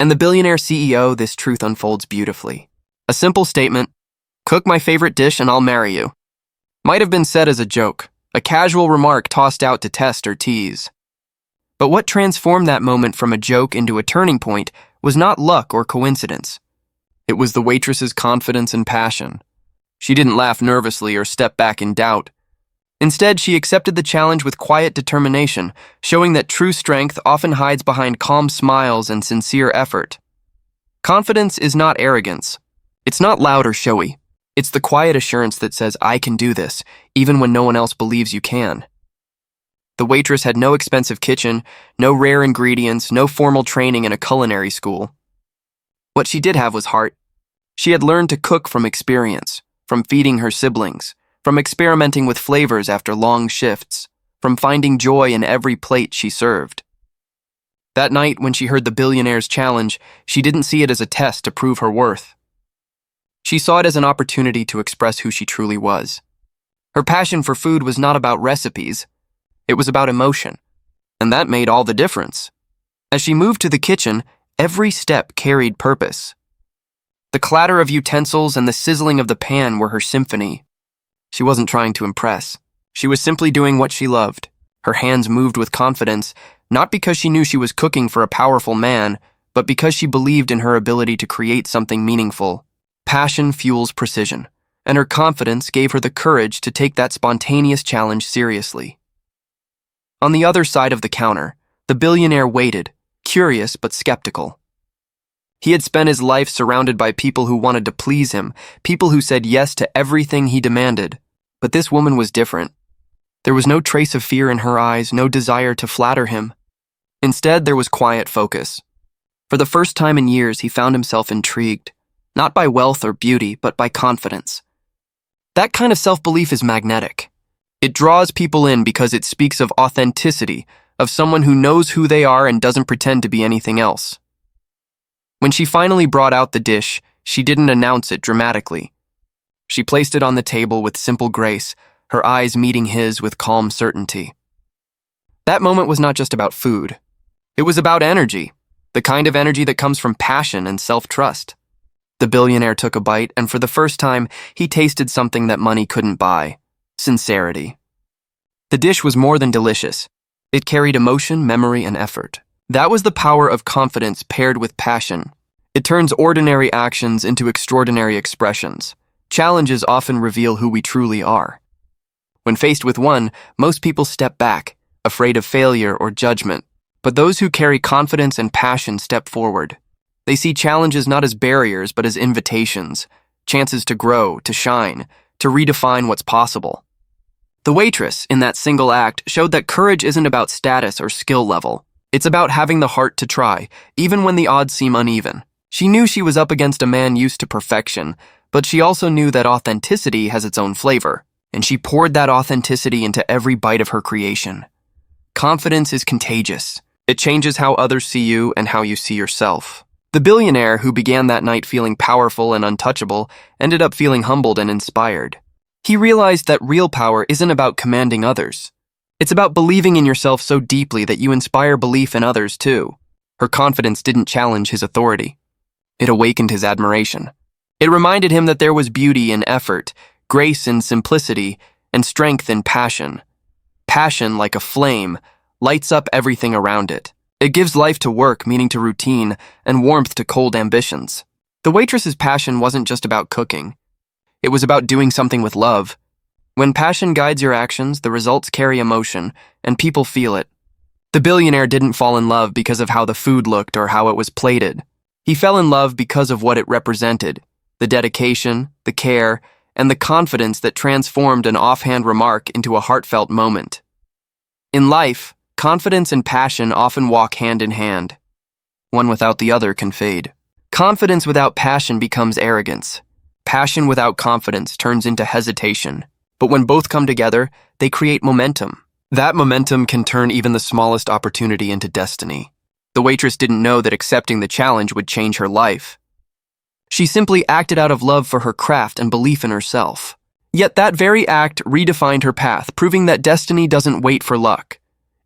And the billionaire CEO, this truth unfolds beautifully. A simple statement, "Cook my favorite dish and I'll marry you," might have been said as a joke, a casual remark tossed out to test or tease. But what transformed that moment from a joke into a turning point was not luck or coincidence. It was the waitress's confidence and passion. She didn't laugh nervously or step back in doubt. Instead, she accepted the challenge with quiet determination, showing that true strength often hides behind calm smiles and sincere effort. Confidence is not arrogance. It's not loud or showy. It's the quiet assurance that says, "I can do this," even when no one else believes you can. The waitress had no expensive kitchen, no rare ingredients, no formal training in a culinary school. What she did have was heart. She had learned to cook from experience, from feeding her siblings, from experimenting with flavors after long shifts, from finding joy in every plate she served. That night, when she heard the billionaire's challenge, she didn't see it as a test to prove her worth. She saw it as an opportunity to express who she truly was. Her passion for food was not about recipes. It was about emotion, and that made all the difference. As she moved to the kitchen, every step carried purpose. The clatter of utensils and the sizzling of the pan were her symphony. She wasn't trying to impress. She was simply doing what she loved. Her hands moved with confidence, not because she knew she was cooking for a powerful man, but because she believed in her ability to create something meaningful. Passion fuels precision, and her confidence gave her the courage to take that spontaneous challenge seriously. On the other side of the counter, the billionaire waited, curious but skeptical. He had spent his life surrounded by people who wanted to please him, people who said yes to everything he demanded. But this woman was different. There was no trace of fear in her eyes, no desire to flatter him. Instead, there was quiet focus. For the first time in years, he found himself intrigued, not by wealth or beauty, but by confidence. That kind of self-belief is magnetic. It draws people in because it speaks of authenticity, of someone who knows who they are and doesn't pretend to be anything else. When she finally brought out the dish, she didn't announce it dramatically. She placed it on the table with simple grace, her eyes meeting his with calm certainty. That moment was not just about food. It was about energy, the kind of energy that comes from passion and self-trust. The billionaire took a bite, and for the first time, he tasted something that money couldn't buy: sincerity. The dish was more than delicious. It carried emotion, memory, and effort. That was the power of confidence paired with passion. It turns ordinary actions into extraordinary expressions. Challenges often reveal who we truly are. When faced with one, most people step back, afraid of failure or judgment. But those who carry confidence and passion step forward. They see challenges not as barriers, but as invitations, chances to grow, to shine, to redefine what's possible. The waitress, in that single act, showed that courage isn't about status or skill level. It's about having the heart to try, even when the odds seem uneven. She knew she was up against a man used to perfection, but she also knew that authenticity has its own flavor, and she poured that authenticity into every bite of her creation. Confidence is contagious. It changes how others see you and how you see yourself. The billionaire, who began that night feeling powerful and untouchable, ended up feeling humbled and inspired. He realized that real power isn't about commanding others. It's about believing in yourself so deeply that you inspire belief in others too. Her confidence didn't challenge his authority. It awakened his admiration. It reminded him that there was beauty in effort, grace in simplicity, and strength in passion. Passion, like a flame, lights up everything around it. It gives life to work, meaning to routine, and warmth to cold ambitions. The waitress's passion wasn't just about cooking. It was about doing something with love. When passion guides your actions, the results carry emotion, and people feel it. The billionaire didn't fall in love because of how the food looked or how it was plated. He fell in love because of what it represented: the dedication, the care, and the confidence that transformed an offhand remark into a heartfelt moment. In life, confidence and passion often walk hand in hand. One without the other can fade. Confidence without passion becomes arrogance. Passion without confidence turns into hesitation. But when both come together, they create momentum. That momentum can turn even the smallest opportunity into destiny. The waitress didn't know that accepting the challenge would change her life. She simply acted out of love for her craft and belief in herself. Yet that very act redefined her path, proving that destiny doesn't wait for luck.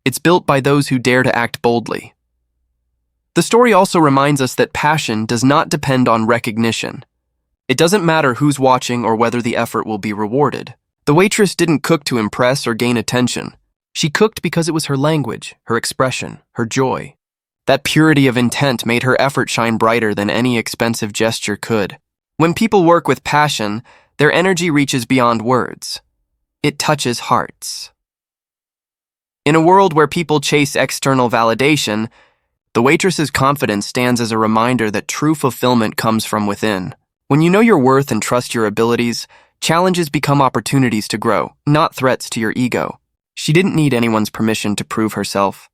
It's built by those who dare to act boldly. The story also reminds us that passion does not depend on recognition. It doesn't matter who's watching or whether the effort will be rewarded. The waitress didn't cook to impress or gain attention. She cooked because it was her language, her expression, her joy. That purity of intent made her effort shine brighter than any expensive gesture could. When people work with passion, their energy reaches beyond words. It touches hearts. In a world where people chase external validation, the waitress's confidence stands as a reminder that true fulfillment comes from within. When you know your worth and trust your abilities, challenges become opportunities to grow, not threats to your ego. She didn't need anyone's permission to prove herself.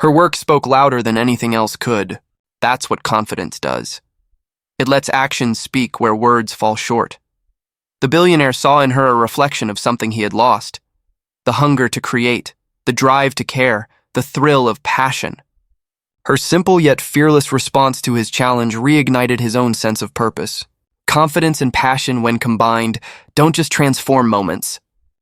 Her work spoke louder than anything else could. That's what confidence does. It lets actions speak where words fall short. The billionaire saw in her a reflection of something he had lost. The hunger to create, the drive to care, the thrill of passion. Her simple yet fearless response to his challenge reignited his own sense of purpose. Confidence and passion, when combined, don't just transform moments.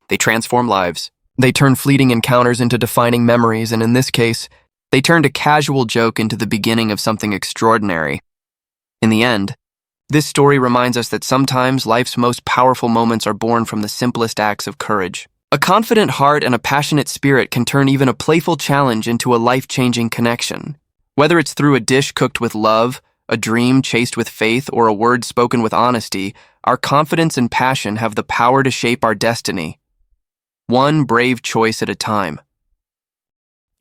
They transform lives. They turn fleeting encounters into defining memories, and in this case, they turned a casual joke into the beginning of something extraordinary. In the end, this story reminds us that sometimes life's most powerful moments are born from the simplest acts of courage. A confident heart and a passionate spirit can turn even a playful challenge into a life-changing connection. Whether it's through a dish cooked with love, a dream chased with faith, or a word spoken with honesty, our confidence and passion have the power to shape our destiny. One brave choice at a time.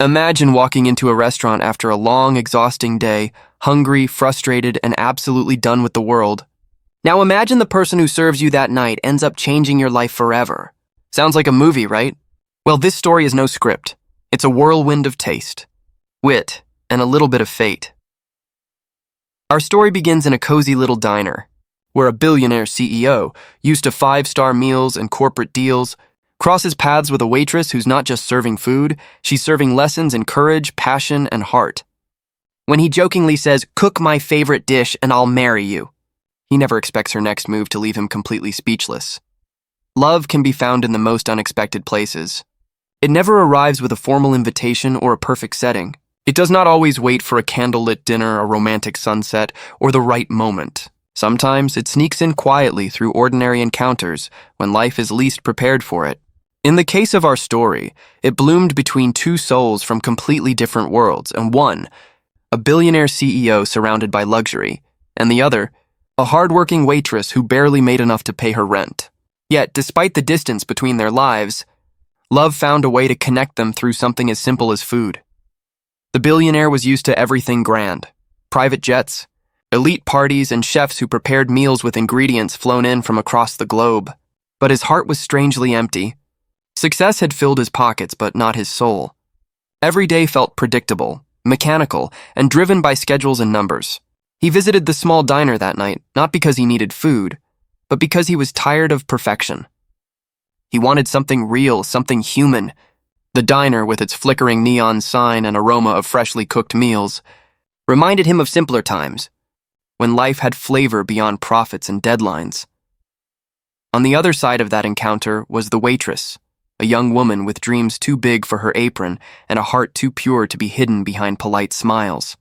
Imagine walking into a restaurant after a long, exhausting day, hungry, frustrated, and absolutely done with the world. Now imagine the person who serves you that night ends up changing your life forever. Sounds like a movie, right? Well, this story is no script. It's a whirlwind of taste, wit, and a little bit of fate. Our story begins in a cozy little diner, where a billionaire CEO, used to 5-star meals and corporate deals, crosses paths with a waitress who's not just serving food, she's serving lessons in courage, passion, and heart. When he jokingly says, "Cook my favorite dish and I'll marry you," he never expects her next move to leave him completely speechless. Love can be found in the most unexpected places. It never arrives with a formal invitation or a perfect setting. It does not always wait for a candlelit dinner, a romantic sunset, or the right moment. Sometimes it sneaks in quietly through ordinary encounters when life is least prepared for it. In the case of our story, it bloomed between two souls from completely different worlds, and one, a billionaire CEO surrounded by luxury, and the other, a hardworking waitress who barely made enough to pay her rent. Yet, despite the distance between their lives, love found a way to connect them through something as simple as food. The billionaire was used to everything grand: private jets, elite parties, and chefs who prepared meals with ingredients flown in from across the globe. But his heart was strangely empty. Success had filled his pockets, but not his soul. Every day felt predictable, mechanical, and driven by schedules and numbers. He visited the small diner that night, not because he needed food, but because he was tired of perfection. He wanted something real, something human. The diner, with its flickering neon sign and aroma of freshly cooked meals, reminded him of simpler times, when life had flavor beyond profits and deadlines. On the other side of that encounter was the waitress, a young woman with dreams too big for her apron and a heart too pure to be hidden behind polite smiles.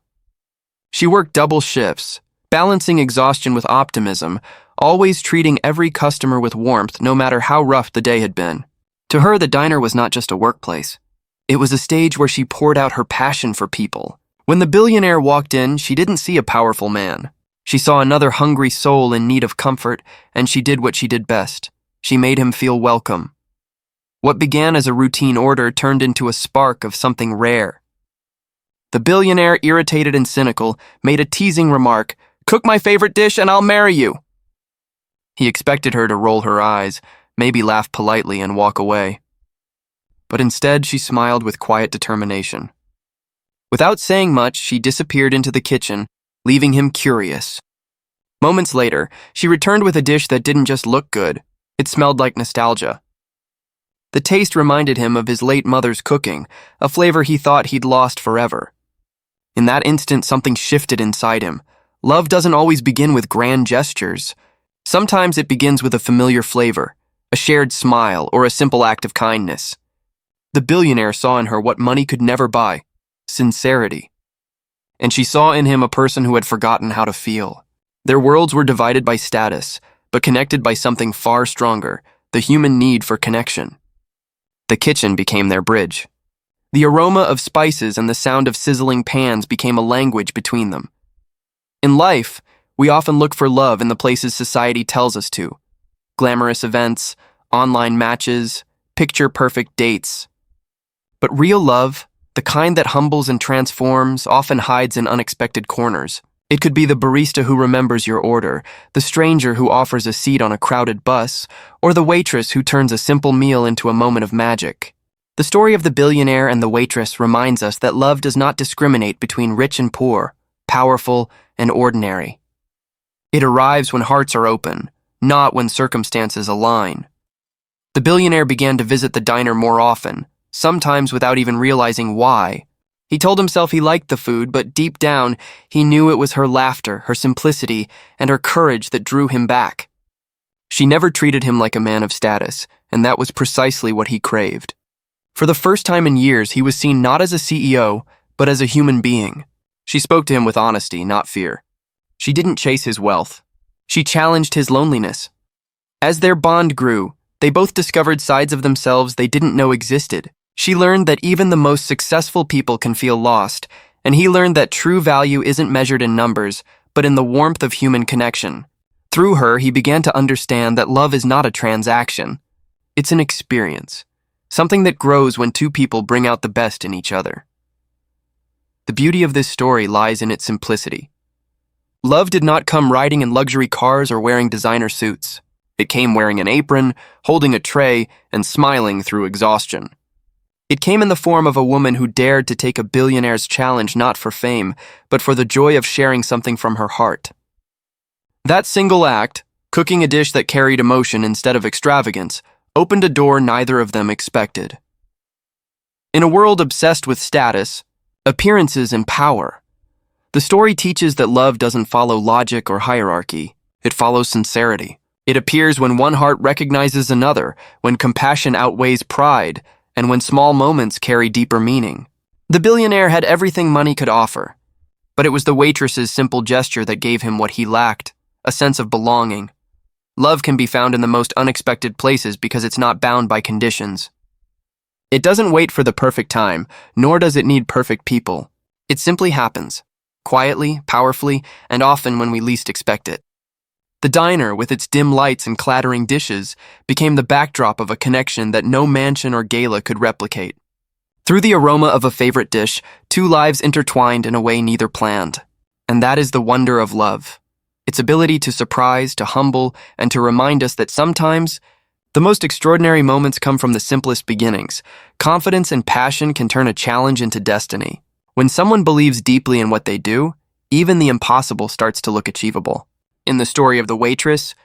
She worked double shifts, balancing exhaustion with optimism, always treating every customer with warmth no matter how rough the day had been. To her, the diner was not just a workplace. It was a stage where she poured out her passion for people. When the billionaire walked in, she didn't see a powerful man. She saw another hungry soul in need of comfort, and she did what she did best. She made him feel welcome. What began as a routine order turned into a spark of something rare. The billionaire, irritated and cynical, made a teasing remark, "Cook my favorite dish and I'll marry you." He expected her to roll her eyes, maybe laugh politely and walk away. But instead, she smiled with quiet determination. Without saying much, she disappeared into the kitchen, leaving him curious. Moments later, she returned with a dish that didn't just look good, it smelled like nostalgia. The taste reminded him of his late mother's cooking, a flavor he thought he'd lost forever. In that instant, something shifted inside him. Love doesn't always begin with grand gestures. Sometimes it begins with a familiar flavor, a shared smile, or a simple act of kindness. The billionaire saw in her what money could never buy: sincerity. and she saw in him a person who had forgotten how to feel. Their worlds were divided by status, but connected by something far stronger, the human need for connection. The kitchen became their bridge. The aroma of spices and the sound of sizzling pans became a language between them. In life, we often look for love in the places society tells us to. Glamorous events, online matches, picture-perfect dates. But real love, the kind that humbles and transforms, often hides in unexpected corners. It could be the barista who remembers your order, the stranger who offers a seat on a crowded bus, or the waitress who turns a simple meal into a moment of magic. The story of the billionaire and the waitress reminds us that love does not discriminate between rich and poor, powerful and ordinary. It arrives when hearts are open, not when circumstances align. The billionaire began to visit the diner more often, sometimes without even realizing why. He told himself he liked the food, but deep down, he knew it was her laughter, her simplicity, and her courage that drew him back. She never treated him like a man of status, and that was precisely what he craved. For the first time in years, he was seen not as a CEO, but as a human being. She spoke to him with honesty, not fear. She didn't chase his wealth. She challenged his loneliness. As their bond grew, they both discovered sides of themselves they didn't know existed. She learned that even the most successful people can feel lost, and he learned that true value isn't measured in numbers, but in the warmth of human connection. Through her, he began to understand that love is not a transaction. It's an experience, something that grows when two people bring out the best in each other. The beauty of this story lies in its simplicity. Love did not come riding in luxury cars or wearing designer suits. It came wearing an apron, holding a tray, and smiling through exhaustion. It came in the form of a woman who dared to take a billionaire's challenge not for fame, but for the joy of sharing something from her heart. That single act, cooking a dish that carried emotion instead of extravagance, opened a door neither of them expected. In a world obsessed with status, appearances, and power, the story teaches that love doesn't follow logic or hierarchy. It follows sincerity. It appears when one heart recognizes another, when compassion outweighs pride, and when small moments carry deeper meaning. The billionaire had everything money could offer, but it was the waitress's simple gesture that gave him what he lacked, a sense of belonging. Love can be found in the most unexpected places because it's not bound by conditions. It doesn't wait for the perfect time, nor does it need perfect people. It simply happens, quietly, powerfully, and often when we least expect it. The diner, with its dim lights and clattering dishes, became the backdrop of a connection that no mansion or gala could replicate. Through the aroma of a favorite dish, two lives intertwined in a way neither planned. And that is the wonder of love. Its ability to surprise, to humble, and to remind us that sometimes the most extraordinary moments come from the simplest beginnings. Confidence and passion can turn a challenge into destiny. When someone believes deeply in what they do, even the impossible starts to look achievable. In the story of the waitress,